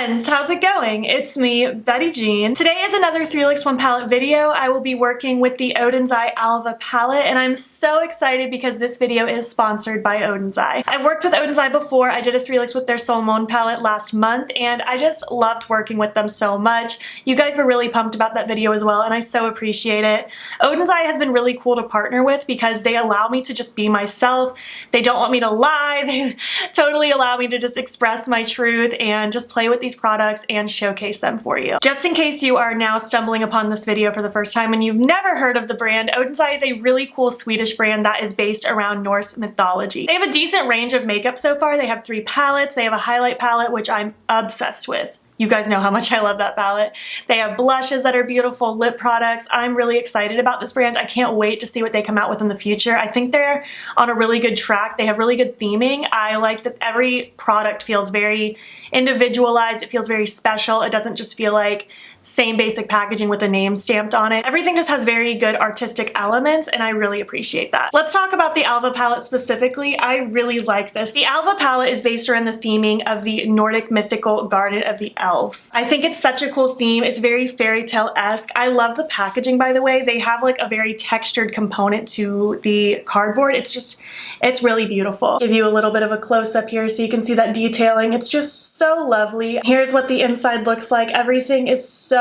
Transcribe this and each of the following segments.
friends, how's it going? It's me, Betty Jean. Today is another 3 Looks 1 palette video. I will be working with the Odin's Eye Alva palette, and I'm so excited because this video is sponsored by Odin's Eye. I've worked with Odin's Eye before. I did a 3 Looks with their Salon palette last month, and I just loved working with them so much. You guys were really pumped about that video as well, and I so appreciate it. Odin's Eye has been really cool to partner with because they allow me to just be myself. They don't want me to lie. They totally allow me to just express my truth and just play with these products and showcase them for you. Just in case you are now stumbling upon this video for the first time and you've never heard of the brand, Odin's Eye is a really cool Swedish brand that is based around Norse mythology. They have a decent range of makeup so far. They have 3 palettes. They have a highlight palette, which I'm obsessed with. You guys know how much I love that palette. They have blushes that are beautiful, lip products. I'm really excited about this brand. I can't wait to see what they come out with in the future. I think they're on a really good track. They have really good theming. I like that every product feels very individualized. It feels very special. It doesn't just feel like same basic packaging with a name stamped on it. Everything just has very good artistic elements, and I really appreciate that. Let's talk about the Alva palette specifically. I really like this. The Alva palette is based around the theming of the Nordic mythical garden of the elves. I think it's such a cool theme. It's very fairy tale-esque. I love the packaging, by the way. They have like a very textured component to the cardboard. It's really beautiful. Give you a little bit of a close-up here so you can see that detailing. It's just so lovely. Here's what the inside looks like. Everything is so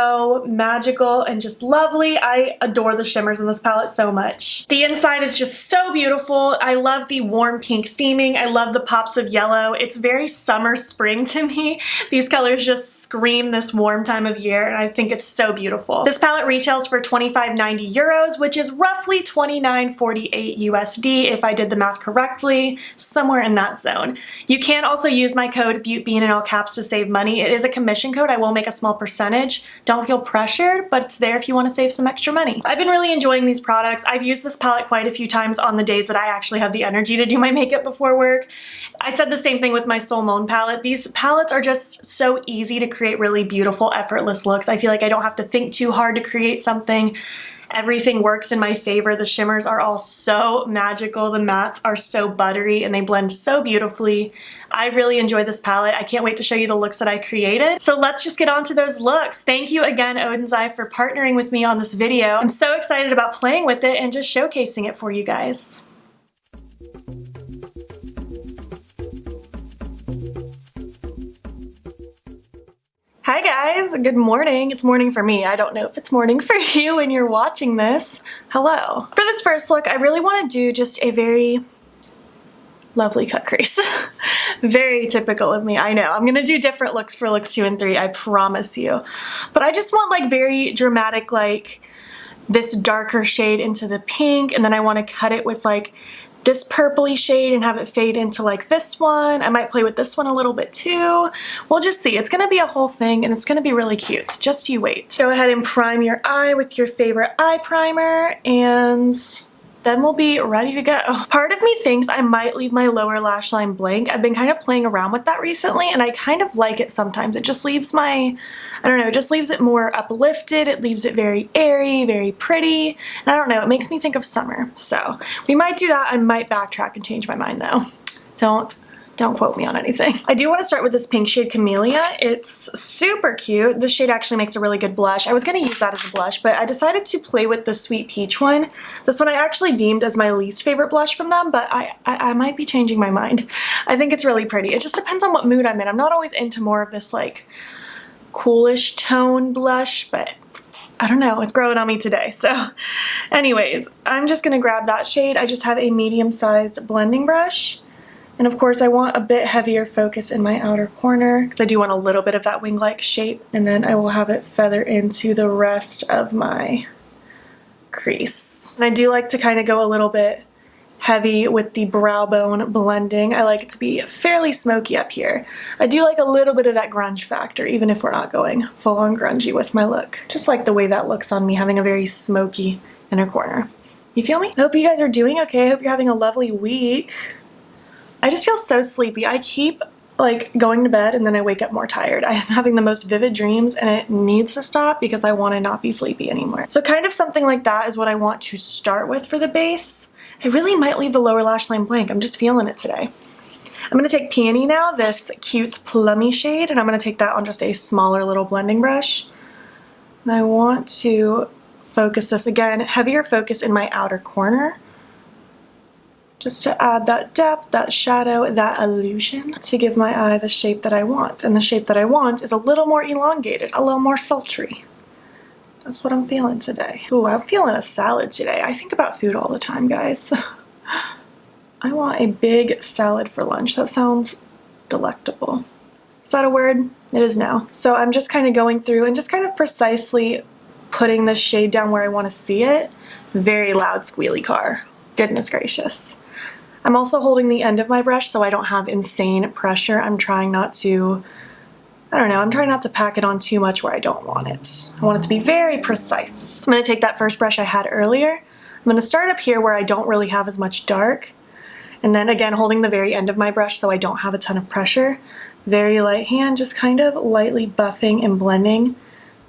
magical and just lovely. I adore the shimmers in this palette so much. The inside is just so beautiful. I love the warm pink theming. I love the pops of yellow. It's very summer spring to me. These colors just scream this warm time of year, and I think it's so beautiful. This palette retails for 25.90 euros, which is roughly 29.48 USD if I did the math correctly, somewhere in that zone. You can also use my code BEAUTBEAN in all caps to save money. It is a commission code. I will make a small percentage. Don't feel pressured, but it's there if you want to save some extra money. I've been really enjoying these products. I've used this palette quite a few times on the days that I actually have the energy to do my makeup before work. I said the same thing with my Salon palette. These palettes are just so easy to create really beautiful, effortless looks. I feel like I don't have to think too hard to create something. Everything works in my favor. The shimmers are all so magical. The mattes are so buttery and they blend so beautifully. I really enjoy this palette. I can't wait to show you the looks that I created. So let's just get on to those looks. Thank you again, Odin's Eye, for partnering with me on this video. I'm so excited about playing with it and just showcasing it for you guys. Hi guys, good morning. It's morning for me. I don't know if it's morning for you when you're watching this. Hello. For this first look, I really want to do just a very lovely cut crease. Very typical of me, I know. I'm gonna do different looks for looks 2 and 3, I promise you. But I just want like very dramatic, like this darker shade into the pink, and then I want to cut it with like this purpley shade and have it fade into like this one. I might play with this one a little bit too. We'll just see. It's gonna be a whole thing and it's gonna be really cute. Just you wait. Go ahead and prime your eye with your favorite eye primer, and then we'll be ready to go. Part of me thinks I might leave my lower lash line blank. I've been kind of playing around with that recently and I kind of like it sometimes. It just leaves my, I don't know, it just leaves it more uplifted. It leaves it very airy, very pretty. And I don't know, it makes me think of summer. So we might do that. I might backtrack and change my mind though. Don't quote me on anything. I do want to start with this pink shade Camellia. It's super cute. This shade actually makes a really good blush. I was going to use that as a blush, but I decided to play with the Sweet Peach one. This one I actually deemed as my least favorite blush from them, but I might be changing my mind. I think it's really pretty. It just depends on what mood I'm in. I'm not always into more of this like coolish tone blush, but I don't know, it's growing on me today. So anyways, I'm just going to grab that shade. I just have a medium-sized blending brush. And of course I want a bit heavier focus in my outer corner because I do want a little bit of that wing-like shape, and then I will have it feather into the rest of my crease. And I do like to kind of go a little bit heavy with the brow bone blending. I like it to be fairly smoky up here. I do like a little bit of that grunge factor even if we're not going full-on grungy with my look. Just like the way that looks on me, having a very smoky inner corner. You feel me? I hope you guys are doing okay. I hope you're having a lovely week. I just feel so sleepy. I keep like going to bed and then I wake up more tired. I am having the most vivid dreams and it needs to stop because I want to not be sleepy anymore. So kind of something like that is what I want to start with for the base. I really might leave the lower lash line blank. I'm just feeling it today. I'm going to take Peony now, this cute plummy shade, and I'm going to take that on just a smaller little blending brush. And I want to focus this again, heavier focus in my outer corner, just to add that depth, that shadow, that illusion, to give my eye the shape that I want. And the shape that I want is a little more elongated, a little more sultry. That's what I'm feeling today. Ooh, I'm feeling a salad today. I think about food all the time, guys. I want a big salad for lunch. That sounds delectable. Is that a word? It is now. So I'm just kind of going through and just kind of precisely putting the shade down where I want to see it. Very loud squealy car. Goodness gracious. I'm also holding the end of my brush so I don't have insane pressure. I'm trying not to, I'm trying not to pack it on too much where I don't want it. I want it to be very precise. I'm going to take that first brush I had earlier. I'm going to start up here where I don't really have as much dark. And then again, holding the very end of my brush so I don't have a ton of pressure. Very light hand, just kind of lightly buffing and blending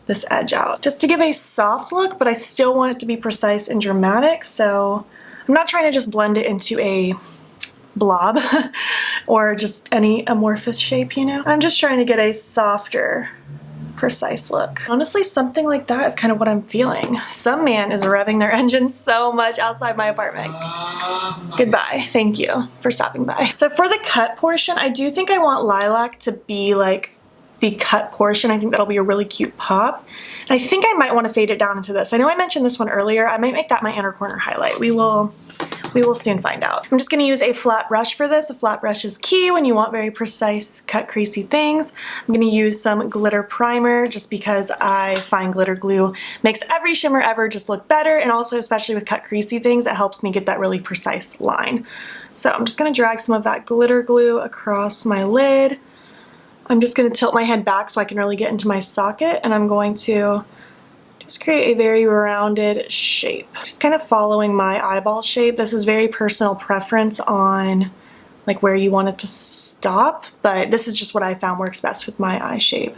this edge out. Just to give a soft look, but I still want it to be precise and dramatic, so I'm not trying to just blend it into a blob or just any amorphous shape, you know? I'm just trying to get a softer, precise look. Honestly, something like that is kind of what I'm feeling. Some man is revving their engine so much outside my apartment. Goodbye. Thank you for stopping by. So for the cut portion, I do think I want lilac to be like the cut portion. I think that'll be a really cute pop. And I think I might want to fade it down into this. I know I mentioned this one earlier. I might make that my inner corner highlight. We will soon find out. I'm just going to use a flat brush for this. A flat brush is key when you want very precise cut creasy things. I'm going to use some glitter primer just because I find glitter glue makes every shimmer ever just look better, and also especially with cut creasy things it helps me get that really precise line. So I'm just going to drag some of that glitter glue across my lid. I'm just going to tilt my head back so I can really get into my socket, and I'm going to just create a very rounded shape. Just kind of following my eyeball shape. This is very personal preference on like where you want it to stop, but this is just what I found works best with my eye shape.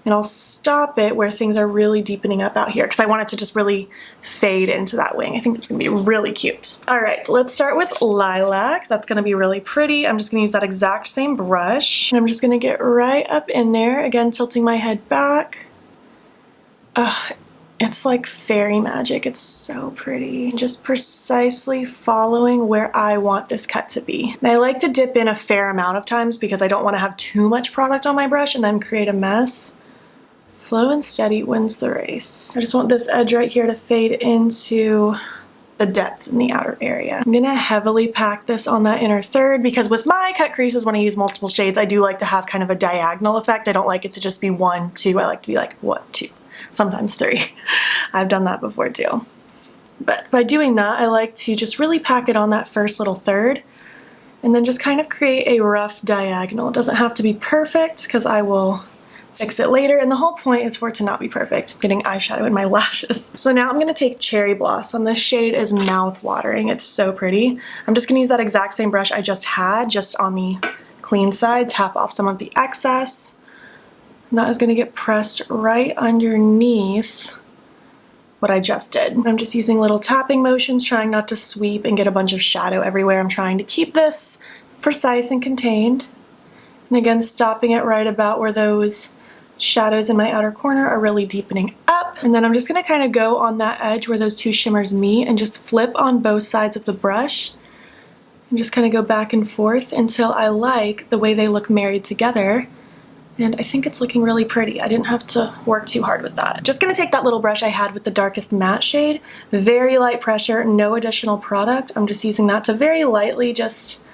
And I'll stop it where things are really deepening up out here because I want it to just really fade into that wing. I think that's going to be really cute. All right, let's start with lilac. That's going to be really pretty. I'm just going to use that exact same brush. And I'm just going to get right up in there, again tilting my head back. It's like fairy magic. It's so pretty. Just precisely following where I want this cut to be. And I like to dip in a fair amount of times because I don't want to have too much product on my brush and then create a mess. Slow and steady wins the race. I just want this edge right here to fade into the depth in the outer area. I'm gonna heavily pack this on that inner third because with my cut creases, when I use multiple shades, I do like to have kind of a diagonal effect. I don't like it to just be 1, 2. I like to be like 1, 2, sometimes 3. I've done that before too. But by doing that, I like to just really pack it on that first little third and then just kind of create a rough diagonal. It doesn't have to be perfect because I will fix it later, and the whole point is for it to not be perfect. I'm getting eyeshadow in my lashes. So now I'm going to take Cherry Blossom. This shade is mouth-watering. It's so pretty. I'm just going to use that exact same brush I just had, just on the clean side, tap off some of the excess. And that is going to get pressed right underneath what I just did. I'm just using little tapping motions, trying not to sweep and get a bunch of shadow everywhere. I'm trying to keep this precise and contained. And again, stopping it right about where those shadows in my outer corner are really deepening up. And then I'm just going to kind of go on that edge where those two shimmers meet and just flip on both sides of the brush and just kind of go back and forth until I like the way they look married together. And I think it's looking really pretty. I didn't have to work too hard with that. Just going to take that little brush I had with the darkest matte shade, very light pressure, no additional product. I'm just using that to very lightly just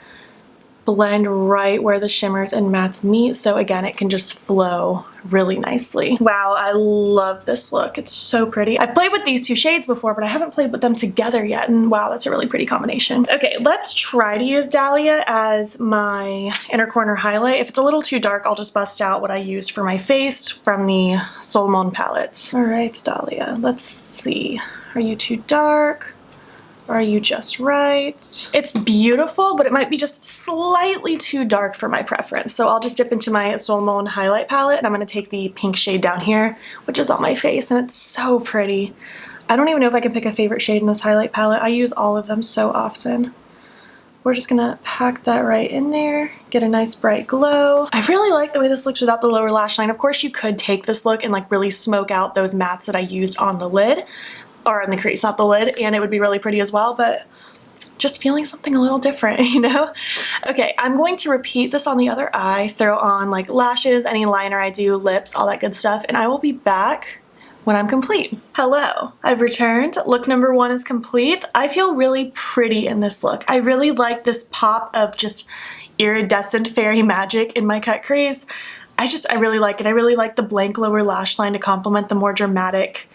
blend right where the shimmers and mattes meet, so again it can just flow really nicely. Wow, I love this look. It's so pretty. I've played with these two shades before, but I haven't played with them together yet, and wow, that's a really pretty combination. Okay, let's try to use Dahlia as my inner corner highlight. If it's a little too dark, I'll just bust out what I used for my face from the Salon palette. All right, Dahlia, let's see. Are you too dark? Are you just right? It's beautiful, but it might be just slightly too dark for my preference. So I'll just dip into my Salon highlight palette, and I'm going to take the pink shade down here, which is on my face, and it's so pretty. I don't even know if I can pick a favorite shade in this highlight palette. I use all of them so often. We're just gonna pack that right in there, get a nice bright glow. I really like the way this looks without the lower lash line. Of course, you could take this look and like really smoke out those mattes that I used on the lid, or on the crease, not the lid, and it would be really pretty as well, but just feeling something a little different, you know? Okay, I'm going to repeat this on the other eye, throw on like lashes, any liner I do, lips, all that good stuff, and I will be back when I'm complete. Hello, I've returned. Look number 1 is complete. I feel really pretty in this look. I really like this pop of just iridescent fairy magic in my cut crease. I really like it. I really like the blank lower lash line to complement the more dramatic,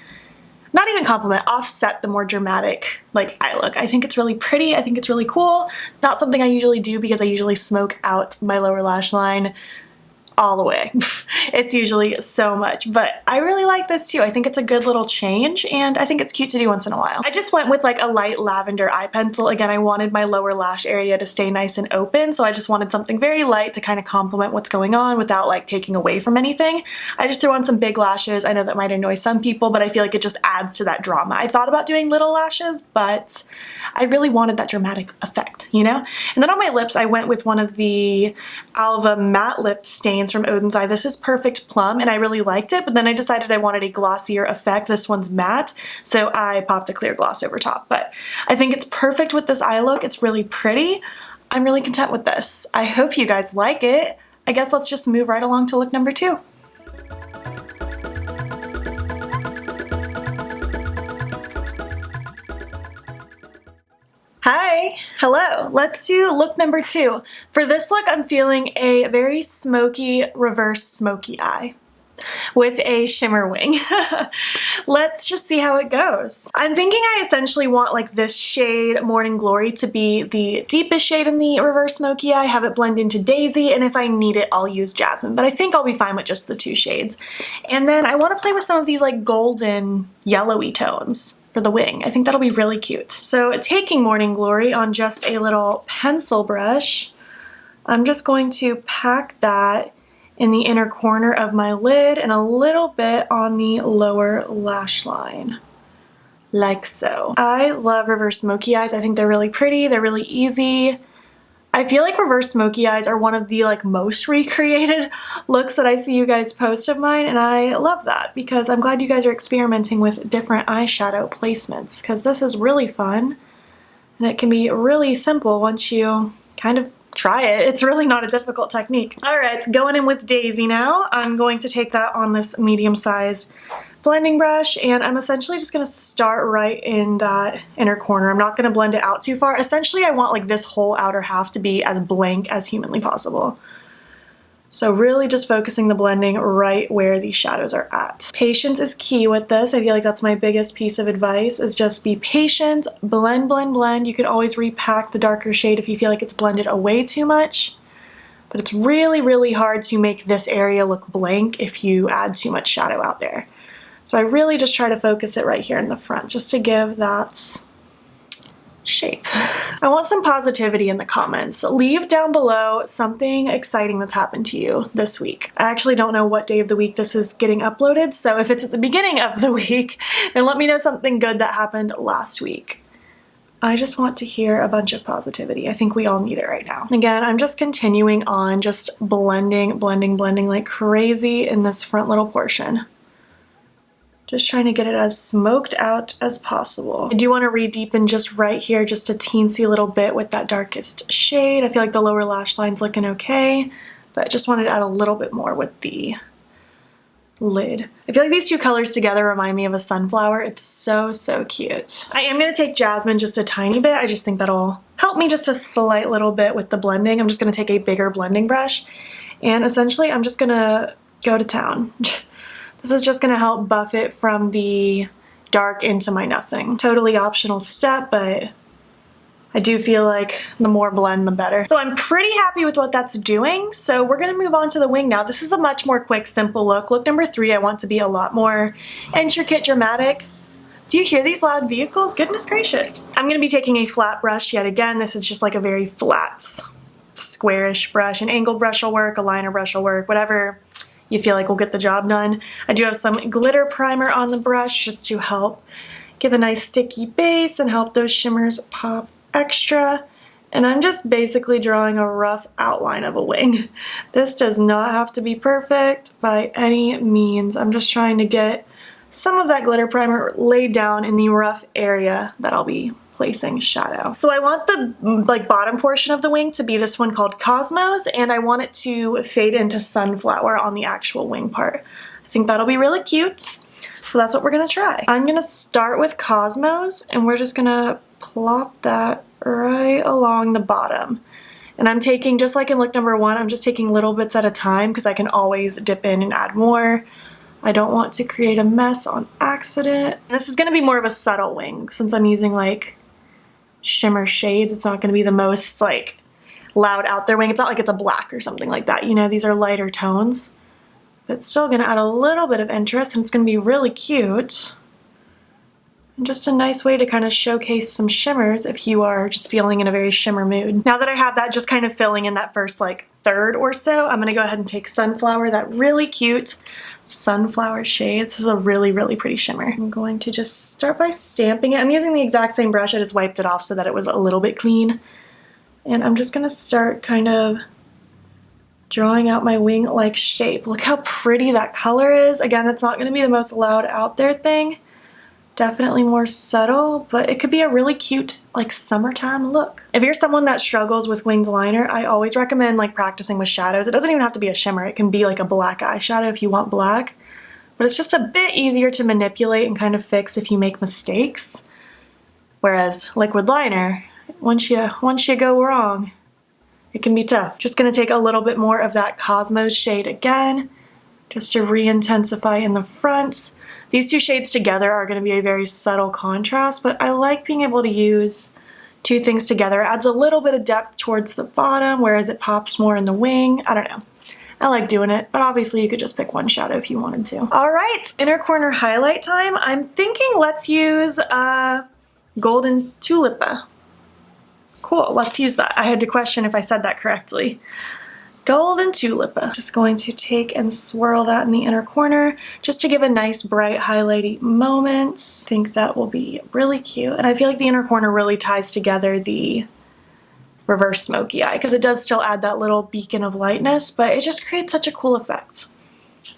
not even complement, offset the more dramatic like eye look. I think it's really pretty. I think it's really cool. Not something I usually do because I usually smoke out my lower lash line all the way. It's usually so much, but I really like this too. I think it's a good little change and I think it's cute to do once in a while. I just went with like a light lavender eye pencil. Again, I wanted my lower lash area to stay nice and open, so I just wanted something very light to kind of complement what's going on without like taking away from anything. I just threw on some big lashes. I know that might annoy some people, but I feel like it just adds to that drama. I thought about doing little lashes, but I really wanted that dramatic effect, you know? And then on my lips, I went with one of the Alva matte lip stains from Odin's Eye. This is Perfect Plum and I really liked it, but then I decided I wanted a glossier effect. This one's matte, so I popped a clear gloss over top. But I think it's perfect with this eye look. It's really pretty. I'm really content with this. I hope you guys like it. I guess let's just move right along to look number 2. Hi, hello. Let's do look number 2. For this look, I'm feeling a very smoky, reverse smoky eye with a shimmer wing. Let's just see how it goes. I'm thinking I essentially want like this shade, Morning Glory, to be the deepest shade in the reverse smoky eye, have it blend into Daisy, and if I need it, I'll use Jasmine, but I think I'll be fine with just the 2 shades. And then I want to play with some of these like golden yellowy tones for the wing. I think that'll be really cute. So taking Morning Glory on just a little pencil brush, I'm just going to pack that in the inner corner of my lid and a little bit on the lower lash line, like so. I love reverse smoky eyes. I think they're really pretty. They're really easy. I feel like reverse smoky eyes are one of the like most recreated looks that I see you guys post of mine, and I love that because I'm glad you guys are experimenting with different eyeshadow placements because this is really fun and it can be really simple once you kind of try it. It's really not a difficult technique. All right, going in with Daisy now. I'm going to take that on this medium-sized blending brush and I'm essentially just gonna start right in that inner corner. I'm not gonna blend it out too far. Essentially, I want like this whole outer half to be as blank as humanly possible. So really just focusing the blending right where these shadows are at. Patience is key with this. I feel like that's my biggest piece of advice, is just be patient, blend, blend, blend. You can always repack the darker shade if you feel like it's blended away too much. But it's really, really hard to make this area look blank if you add too much shadow out there. So I really just try to focus it right here in the front just to give that shape. I want some positivity in the comments. Leave down below something exciting that's happened to you this week. I actually don't know what day of the week this is getting uploaded, so if it's at the beginning of the week, then let me know something good that happened last week. I just want to hear a bunch of positivity. I think we all need it right now. Again, I'm just continuing on, just blending, blending, blending like crazy in this front little portion. Just trying to get it as smoked out as possible. I do want to re-deepen just right here, just a teensy little bit with that darkest shade. I feel like the lower lash line's looking okay, but I just wanted to add a little bit more with the lid. I feel like these 2 colors together remind me of a sunflower. It's so, so cute. I am going to take Jasmine just a tiny bit. I just think that'll help me just a slight little bit with the blending. I'm just going to take a bigger blending brush, and essentially I'm just going to go to town. This is just gonna help buff it from the dark into my nothing. Totally optional step, but I do feel like the more blend, the better. So I'm pretty happy with what that's doing. So we're gonna move on to the wing now. This is a much more quick, simple look. Look number 3, I want to be a lot more intricate, dramatic. Do you hear these loud vehicles? Goodness gracious. I'm gonna be taking a flat brush yet again. This is just like a very flat, squarish brush. An angled brush will work, a liner brush will work, whatever you feel like will get the job done. I do have some glitter primer on the brush just to help give a nice sticky base and help those shimmers pop extra. And I'm just basically drawing a rough outline of a wing. This does not have to be perfect by any means. I'm just trying to get some of that glitter primer laid down in the rough area that I'll be placing shadow. So I want the bottom portion of the wing to be this one called Cosmos, and I want it to fade into Sunflower on the actual wing part. I think that'll be really cute. So that's what we're gonna try. I'm gonna start with Cosmos, and we're just gonna plop that right along the bottom. And I'm taking, just like in look number 1, I'm just taking little bits at a time because I can always dip in and add more. I don't want to create a mess on accident. This is gonna be more of a subtle wing since I'm using like shimmer shades. It's not gonna be the most like loud out there wing. It's not like it's a black or something like that. You know, these are lighter tones, but it's still gonna add a little bit of interest and it's gonna be really cute. And just a nice way to kind of showcase some shimmers if you are just feeling in a very shimmer mood. Now that I have that just kind of filling in that first like third or so, I'm gonna go ahead and take Sunflower, that really cute sunflower shade. This is a really, really pretty shimmer. I'm going to just start by stamping it. I'm using the exact same brush. I just wiped it off so that it was a little bit clean. And I'm just gonna start kind of drawing out my wing-like shape. Look how pretty that color is. Again, it's not gonna be the most loud out there thing. Definitely more subtle, but it could be a really cute like summertime look. If you're someone that struggles with winged liner, I always recommend like practicing with shadows. It doesn't even have to be a shimmer. It can be like a black eyeshadow if you want black, but it's just a bit easier to manipulate and kind of fix if you make mistakes. Whereas liquid liner, once you go wrong, it can be tough. Just gonna take a little bit more of that Cosmos shade again, just to re-intensify in the fronts. These two shades together are going to be a very subtle contrast, but I like being able to use two things together. It adds a little bit of depth towards the bottom, whereas it pops more in the wing. I don't know. I like doing it, but obviously you could just pick one shadow if you wanted to. All right, inner corner highlight time. I'm thinking let's use Golden Tulipa. Cool, let's use that. I had to question if I said that correctly. Golden Tulipa. Just going to take and swirl that in the inner corner just to give a nice bright highlighty moment. I think that will be really cute. And I feel like the inner corner really ties together the reverse smoky eye because it does still add that little beacon of lightness, but it just creates such a cool effect.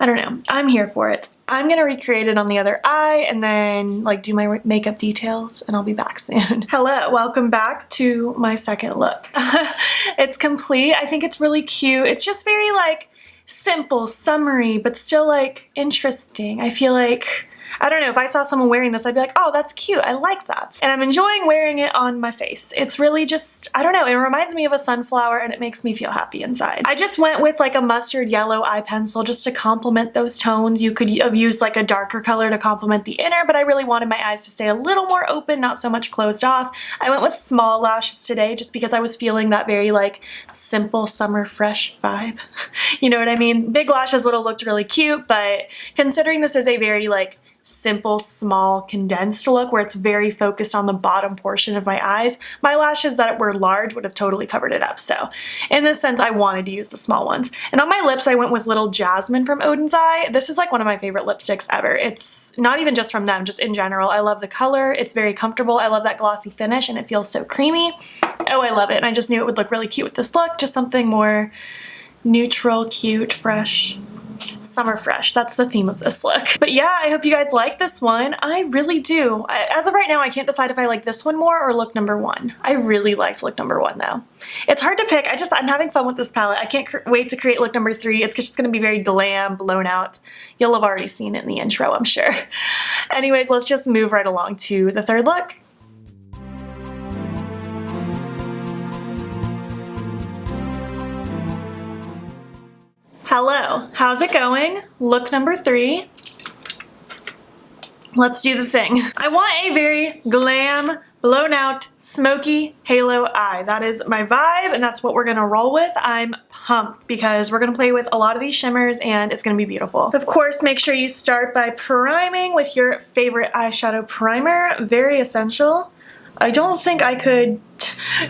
I don't know. I'm here for it. I'm gonna recreate it on the other eye and then like do my makeup details and I'll be back soon. Hello, welcome back to my second look. It's complete. I think it's really cute. It's just very like simple, summery, but still like interesting. I feel like, I don't know, if I saw someone wearing this, I'd be like, oh, that's cute. I like that. And I'm enjoying wearing it on my face. It's really just, I don't know, it reminds me of a sunflower and it makes me feel happy inside. I just went with like a mustard yellow eye pencil just to complement those tones. You could have used like a darker color to complement the inner, but I really wanted my eyes to stay a little more open, not so much closed off. I went with small lashes today just because I was feeling that very like simple summer fresh vibe. You know what I mean? Big lashes would have looked really cute, but considering this is a very like simple, small, condensed look where it's very focused on the bottom portion of my eyes, my lashes that were large would have totally covered it up. So in this sense, I wanted to use the small ones. And on my lips, I went with Little Jasmine from Odin's Eye. This is like one of my favorite lipsticks ever. It's not even just from them, just in general. I love the color. It's very comfortable. I love that glossy finish and it feels so creamy. Oh, I love it. And I just knew it would look really cute with this look. Just something more neutral, cute, fresh. Summer fresh. That's the theme of this look. But yeah, I hope you guys like this one. I really do. As of right now, I can't decide if I like this one more or look number 1. I really liked look number 1 though. It's hard to pick. I'm having fun with this palette. I can't wait to create look number 3. It's just going to be very glam, blown out. You'll have already seen it in the intro, I'm sure. Anyways, let's just move right along to the third look. Hello, how's it going? Look number 3. Let's do the thing. I want a very glam, blown out, smoky halo eye. That is my vibe and that's what we're gonna roll with. I'm pumped because we're gonna play with a lot of these shimmers and it's gonna be beautiful. Of course, make sure you start by priming with your favorite eyeshadow primer. Very essential. I don't think I could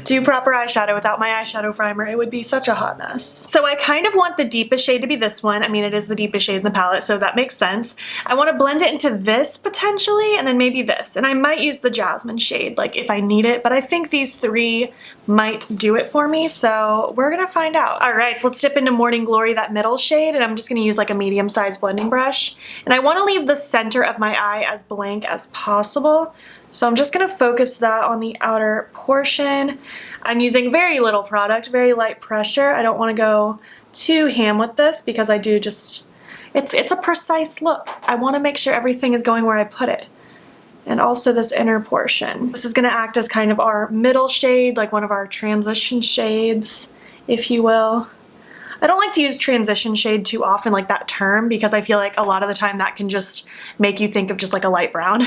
do proper eyeshadow without my eyeshadow primer. It would be such a hot mess. So I kind of want the deepest shade to be this one. I mean, it is the deepest shade in the palette, so that makes sense. I want to blend it into this potentially, and then maybe this. And I might use the jasmine shade, like if I need it, but I think these three might do it for me, so we're gonna find out. All right, so let's dip into Morning Glory, that middle shade, and I'm just gonna use like a medium-sized blending brush. And I want to leave the center of my eye as blank as possible. So I'm just gonna focus that on the outer portion. I'm using very little product, very light pressure. I don't wanna go too ham with this because I do just, it's a precise look. I wanna make sure everything is going where I put it. And also this inner portion. This is gonna act as kind of our middle shade, like one of our transition shades, if you will. I don't like to use transition shade too often, like that term, because I feel like a lot of the time that can just make you think of just like a light brown.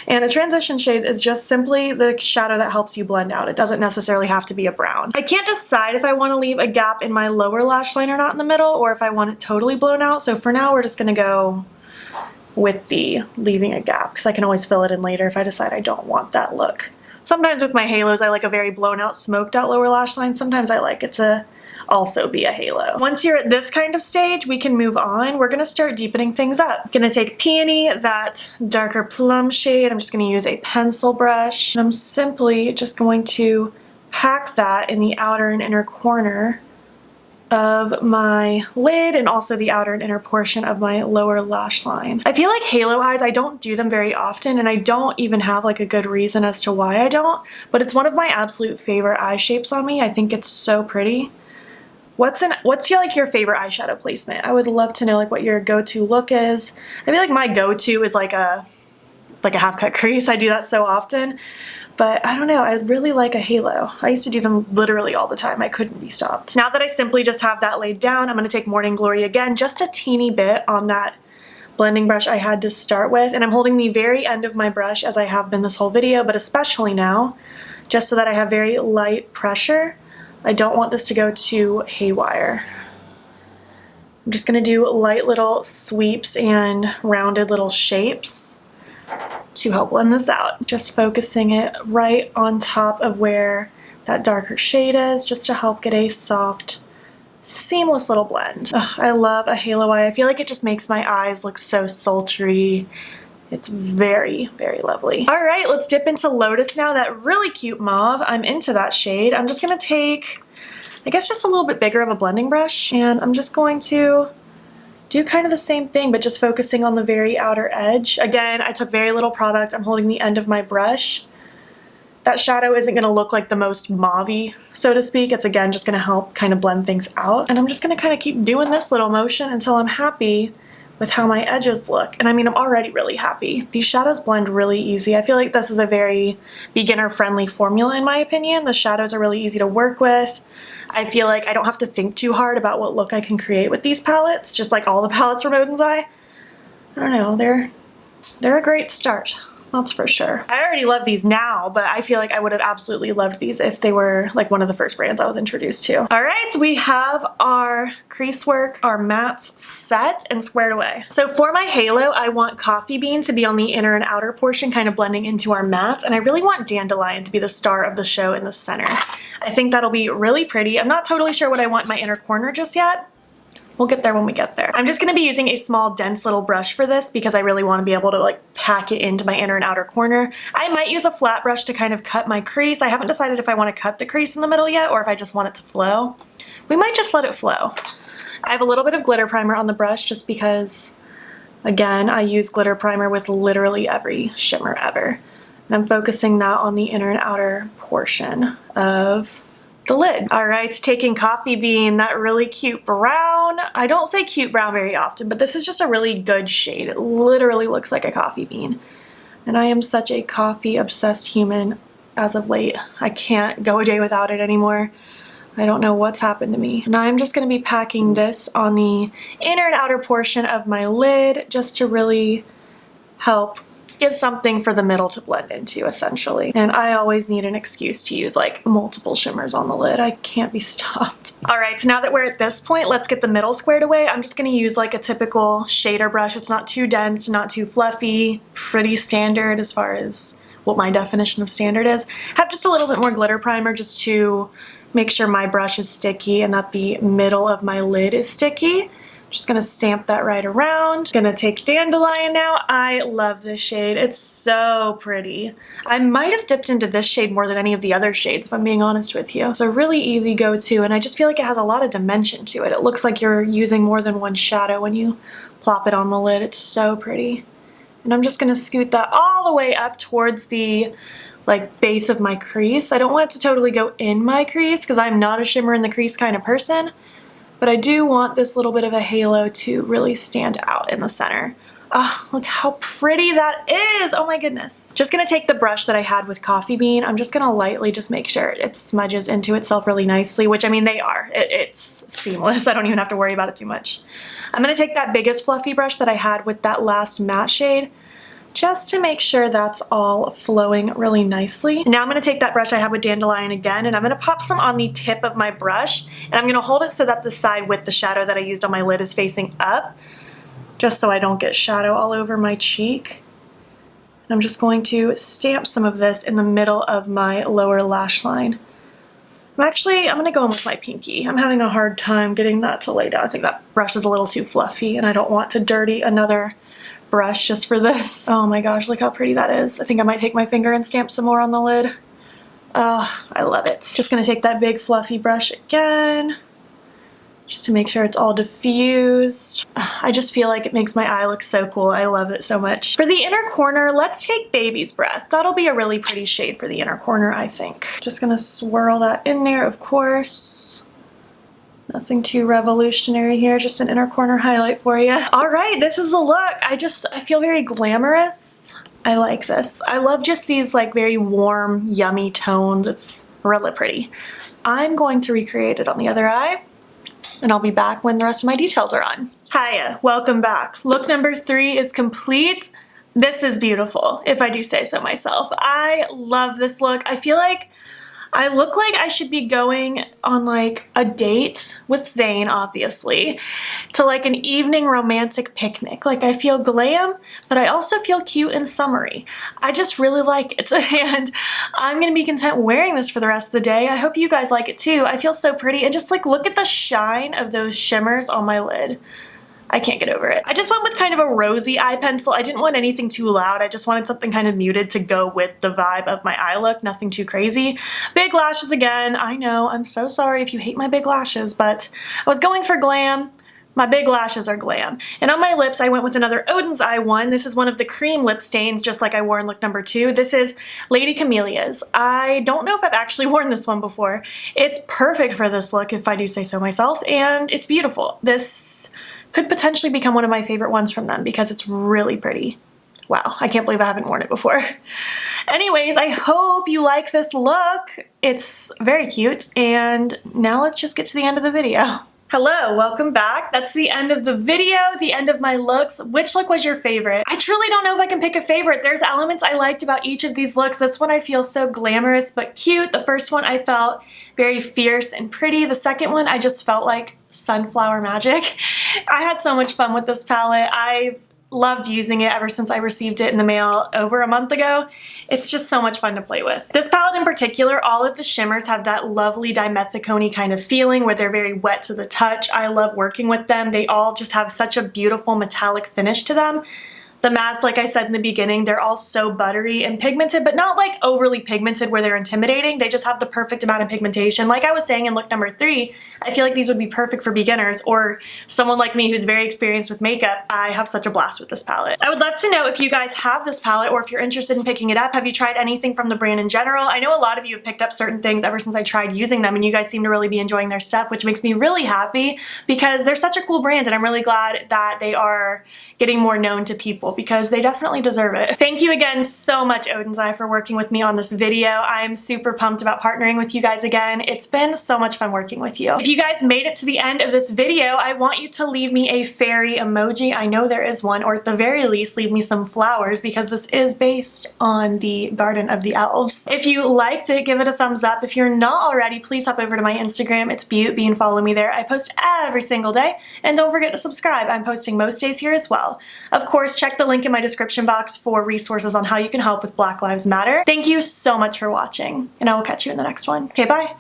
And a transition shade is just simply the shadow that helps you blend out. It doesn't necessarily have to be a brown. I can't decide if I want to leave a gap in my lower lash line or not in the middle, or if I want it totally blown out. So for now, we're just gonna go with the leaving a gap, because I can always fill it in later if I decide I don't want that look. Sometimes with my halos, I like a very blown out, smoked out lower lash line. Sometimes I like it to also be a halo. Once you're at this kind of stage, we can move on. We're gonna start deepening things up. Gonna take Peony, that darker plum shade. I'm just gonna use a pencil brush. And I'm simply just going to pack that in the outer and inner corner of my lid, and also the outer and inner portion of my lower lash line. I feel like halo eyes, I don't do them very often, and I don't even have like a good reason as to why I don't, but it's one of my absolute favorite eye shapes on me. I think it's so pretty. What's your favorite eyeshadow placement? I would love to know like what your go-to look is. I feel like my go-to is like a half cut crease. I do that so often, but I don't know, I really like a halo. I used to do them literally all the time. I couldn't be stopped. Now that I simply just have that laid down, I'm gonna take Morning Glory again, just a teeny bit on that blending brush I had to start with, and I'm holding the very end of my brush as I have been this whole video, but especially now, just so that I have very light pressure. I don't want this to go too haywire. I'm just gonna do light little sweeps and rounded little shapes to help blend this out. Just focusing it right on top of where that darker shade is, just to help get a soft, seamless little blend. Ugh, I love a halo eye. I feel like it just makes my eyes look so sultry. It's very, very lovely. All right, let's dip into Lotus now, that really cute mauve. I'm into that shade. I'm just gonna take, I guess, just a little bit bigger of a blending brush, and I'm just going to do kind of the same thing, but just focusing on the very outer edge. Again, I took very little product. I'm holding the end of my brush. That shadow isn't gonna look like the most mauve-y, so to speak. It's again just gonna help kind of blend things out. And I'm just gonna kind of keep doing this little motion until I'm happy with how my edges look. And I mean, I'm already really happy. These shadows blend really easy. I feel like this is a very beginner-friendly formula in my opinion. The shadows are really easy to work with. I feel like I don't have to think too hard about what look I can create with these palettes, just like all the palettes from Odin's Eye. I don't know, they're a great start. That's for sure. I already love these now, but I feel like I would have absolutely loved these if they were like one of the first brands I was introduced to. All right, we have our crease work, our mattes set and squared away. So for my halo, I want Coffee Bean to be on the inner and outer portion, kind of blending into our mattes, and I really want Dandelion to be the star of the show in the center. I think that'll be really pretty. I'm not totally sure what I want in my inner corner just yet. We'll get there when we get there. I'm just gonna be using a small, dense little brush for this because I really wanna be able to like pack it into my inner and outer corner. I might use a flat brush to kind of cut my crease. I haven't decided if I wanna cut the crease in the middle yet or if I just want it to flow. We might just let it flow. I have a little bit of glitter primer on the brush just because, again, I use glitter primer with literally every shimmer ever. And I'm focusing that on the inner and outer portion of the lid. All right, taking Coffee Bean, that really cute brown. I don't say cute brown very often, but this is just a really good shade. It literally looks like a coffee bean. And I am such a coffee obsessed human as of late. I can't go a day without it anymore. I don't know what's happened to me. Now I'm just gonna be packing this on the inner and outer portion of my lid just to really help give something for the middle to blend into, essentially. And I always need an excuse to use like multiple shimmers on the lid. I can't be stopped. All right, so now that we're at this point, let's get the middle squared away. I'm just gonna use like a typical shader brush. It's not too dense, not too fluffy, pretty standard as far as what my definition of standard is. Have just a little bit more glitter primer just to make sure my brush is sticky and that the middle of my lid is sticky. Just gonna stamp that right around. Gonna take Dandelion now. I love this shade. It's so pretty. I might have dipped into this shade more than any of the other shades, if I'm being honest with you. It's a really easy go-to, and I just feel like it has a lot of dimension to it. It looks like you're using more than one shadow when you plop it on the lid. It's so pretty. And I'm just gonna scoot that all the way up towards the base of my crease. I don't want it to totally go in my crease because I'm not a shimmer in the crease kind of person. But I do want this little bit of a halo to really stand out in the center. Oh, look how pretty that is! Oh my goodness. Just gonna take the brush that I had with Coffee Bean. I'm just gonna lightly just make sure it smudges into itself really nicely, which I mean they are. It's seamless. I don't even have to worry about it too much. I'm gonna take that biggest fluffy brush that I had with that last matte shade just to make sure that's all flowing really nicely. Now I'm going to take that brush I have with Dandelion again, and I'm going to pop some on the tip of my brush, and I'm going to hold it so that the side with the shadow that I used on my lid is facing up, just so I don't get shadow all over my cheek. And I'm just going to stamp some of this in the middle of my lower lash line. I'm going to go in with my pinky. I'm having a hard time getting that to lay down. I think that brush is a little too fluffy, and I don't want to dirty another brush just for this. Oh my gosh, look how pretty that is. I think I might take my finger and stamp some more on the lid. Oh, I love it. Just gonna take that big fluffy brush again, just to make sure it's all diffused. I just feel like it makes my eye look so cool. I love it so much. For the inner corner, let's take Baby's Breath. That'll be a really pretty shade for the inner corner, I think. Just gonna swirl that in there, of course. Nothing too revolutionary here, just an inner corner highlight for you. All right, this is the look. I feel very glamorous. I like this. I love just these very warm, yummy tones. It's really pretty. I'm going to recreate it on the other eye, and I'll be back when the rest of my details are on. Hiya, welcome back. Look number 3 is complete. This is beautiful, if I do say so myself. I love this look. I feel like I look like I should be going on a date with Zane, obviously, to an evening romantic picnic. I feel glam, but I also feel cute and summery. I just really like it, and I'm gonna be content wearing this for the rest of the day. I hope you guys like it too. I feel so pretty, and just look at the shine of those shimmers on my lid. I can't get over it. I just went with kind of a rosy eye pencil. I didn't want anything too loud. I just wanted something kind of muted to go with the vibe of my eye look, nothing too crazy. Big lashes again. I know, I'm so sorry if you hate my big lashes, but I was going for glam. My big lashes are glam. And on my lips, I went with another Odin's Eye one. This is one of the cream lip stains, just like I wore in look number 2. This is Lady Camellia's. I don't know if I've actually worn this one before. It's perfect for this look, if I do say so myself, and it's beautiful. This could potentially become one of my favorite ones from them because it's really pretty. Wow, I can't believe I haven't worn it before. Anyways, I hope you like this look. It's very cute, and now let's just get to the end of the video. Hello, welcome back. That's the end of the video, the end of my looks. Which look was your favorite? I truly don't know if I can pick a favorite. There's elements I liked about each of these looks. This one I feel so glamorous but cute. The first one I felt very fierce and pretty. The second one I just felt like sunflower magic. I had so much fun with this palette. I loved using it ever since I received it in the mail over a month ago. It's just so much fun to play with. This palette in particular, all of the shimmers have that lovely dimethicone kind of feeling where they're very wet to the touch. I love working with them. They all just have such a beautiful metallic finish to them. The mattes, like I said in the beginning, they're all so buttery and pigmented, but not overly pigmented where they're intimidating. They just have the perfect amount of pigmentation. Like I was saying in look number 3, I feel like these would be perfect for beginners or someone like me who's very experienced with makeup. I have such a blast with this palette. I would love to know if you guys have this palette or if you're interested in picking it up. Have you tried anything from the brand in general? I know a lot of you have picked up certain things ever since I tried using them, and you guys seem to really be enjoying their stuff, which makes me really happy because they're such a cool brand, and I'm really glad that they are getting more known to people because they definitely deserve it. Thank you again so much, Odin's Eye, for working with me on this video. I'm super pumped about partnering with you guys again. It's been so much fun working with you. If you guys made it to the end of this video, I want you to leave me a fairy emoji. I know there is one, or at the very least, leave me some flowers because this is based on the Garden of the Elves. If you liked it, give it a thumbs up. If you're not already, please hop over to my Instagram. It's Beaut, and follow me there. I post every single day. And don't forget to subscribe. I'm posting most days here as well. Of course, check check the link in my description box for resources on how you can help with Black Lives Matter. Thank you so much for watching, and I will catch you in the next one. Okay, bye.